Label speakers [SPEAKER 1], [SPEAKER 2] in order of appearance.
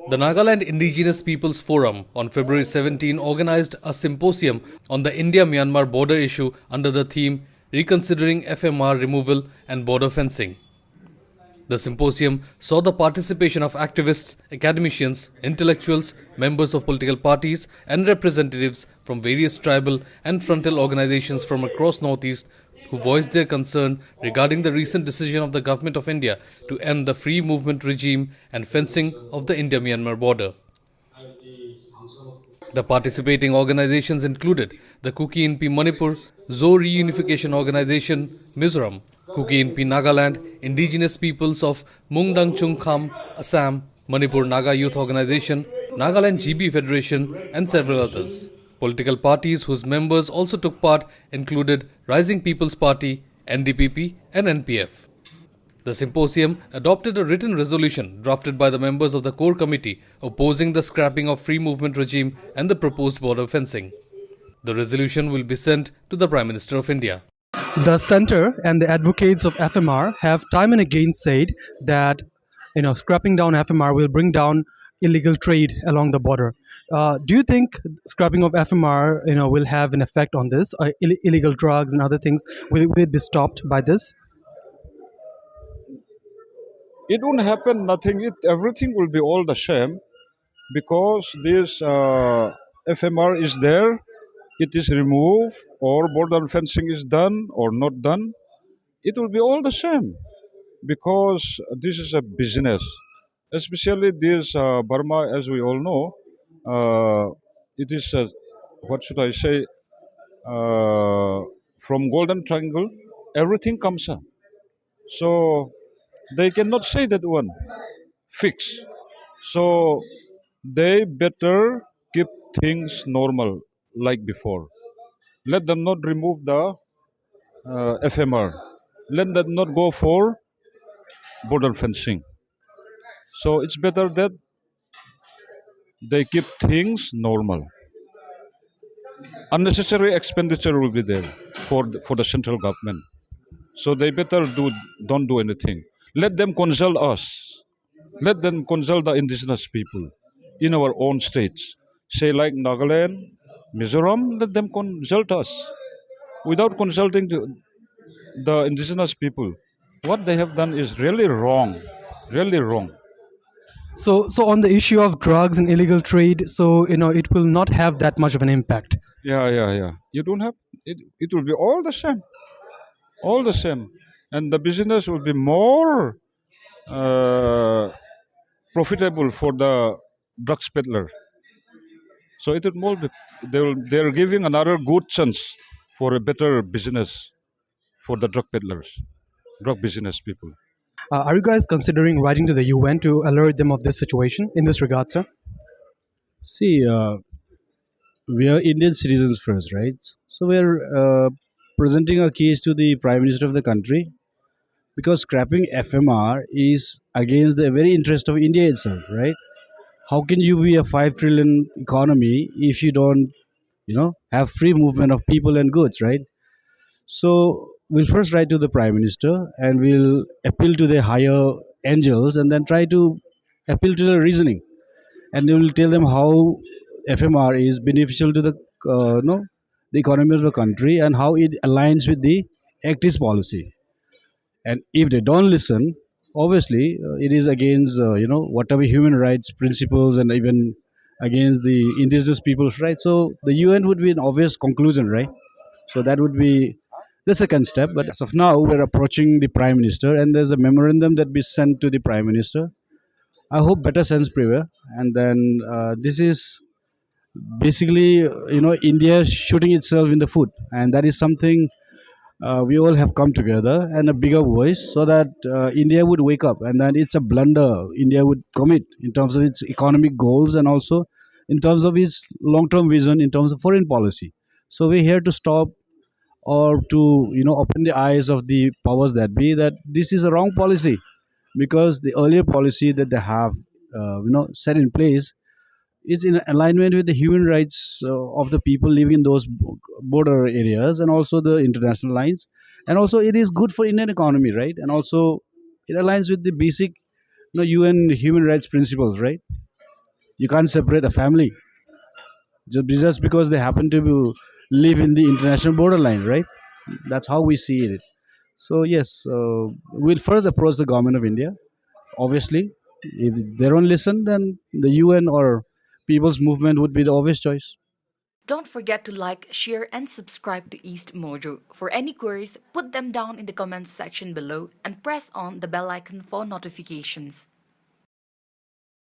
[SPEAKER 1] The Nagaland Indigenous Peoples Forum on February 17 organized a symposium on the India-Myanmar border issue under the theme Reconsidering FMR Removal and Border Fencing. The symposium saw the participation of activists, academicians, intellectuals, members of political parties and representatives from various tribal and frontal organizations from across Northeast who voiced their concern regarding the recent decision of the Government of India to end the free movement regime and fencing of the India-Myanmar border. The participating organizations included the Kuki Inpi Manipur, Zo Reunification Organization, Mizoram, Kuki Inpi Nagaland, Indigenous Peoples of Mungdang Chungkham, Assam, Manipur Naga Youth Organization, Nagaland GB Federation and several others. Political parties whose members also took part included Rising People's Party, NDPP and NPF. The symposium adopted a written resolution drafted by the members of the core committee opposing the scrapping of free movement regime and the proposed border fencing. The resolution will be sent to the Prime Minister of India.
[SPEAKER 2] The Centre and the advocates of FMR have time and again said that scrapping down FMR will bring down illegal trade along the border. Do you think scrapping of FMR will have an effect on this? Illegal drugs and other things, will it be stopped by this?
[SPEAKER 3] It won't happen, nothing. Everything will be all the same because this FMR is there, it is removed, or border fencing is done or not done. It will be all the same because this is a business. Especially this Burma, as we all know, it is, what should I say, from Golden Triangle, everything comes up. So they cannot say that one fix. So they better keep things normal like before. Let them not remove the FMR. Let them not go for border fencing. So it's better that they keep things normal. Unnecessary expenditure will be there for the central government. So they better don't do anything. Let them consult us. Let them consult the indigenous people in our own states. Say like Nagaland, Mizoram, let them consult us. Without consulting the indigenous people, what they have done is really wrong. Really wrong.
[SPEAKER 2] So on the issue of drugs and illegal trade, it will not have that much of an impact.
[SPEAKER 3] Yeah. You don't have it. It will be all the same, and the business will be more profitable for the drugs peddler. So it will more be, they are giving another good chance for a better business for the drug peddlers, drug business people.
[SPEAKER 2] Are you guys considering writing to the UN to alert them of this situation in this regard, sir?
[SPEAKER 4] See, we are Indian citizens first, right? So we are presenting a case to the Prime Minister of the country because scrapping FMR is against the very interest of India itself, right? How can you be a 5 trillion economy if you don't, have free movement of people and goods, right? So we'll first write to the Prime Minister and we'll appeal to the higher angels and then try to appeal to the reasoning. And we will tell them how FMR is beneficial to the the economy of the country and how it aligns with the Act East policy. And if they don't listen, obviously it is against whatever human rights principles and even against the indigenous people's rights. So the UN would be an obvious conclusion, right? So that would be the second step. But as of now, we're approaching the Prime Minister, and there's a memorandum that we sent to the Prime Minister. I hope better sense prevail, and then this is basically India shooting itself in the foot, and that is something we all have come together and a bigger voice so that India would wake up, and then it's a blunder India would commit in terms of its economic goals and also in terms of its long-term vision in terms of foreign policy. So we're here to stop or to open the eyes of the powers that be that this is a wrong policy, because the earlier policy that they have set in place is in alignment with the human rights of the people living in those border areas and also the international lines, and also it is good for Indian economy, right? And also it aligns with the basic UN human rights principles, right? You can't separate a family just because they happen to live in the international borderline, right? That's how we see it. So yes, we'll first approach the government of India. Obviously, if they don't listen, then the UN or people's movement would be the obvious choice.
[SPEAKER 5] Don't forget to like, share, and subscribe to East Mojo. For any queries, put them down in the comments section below and press on the bell icon for notifications.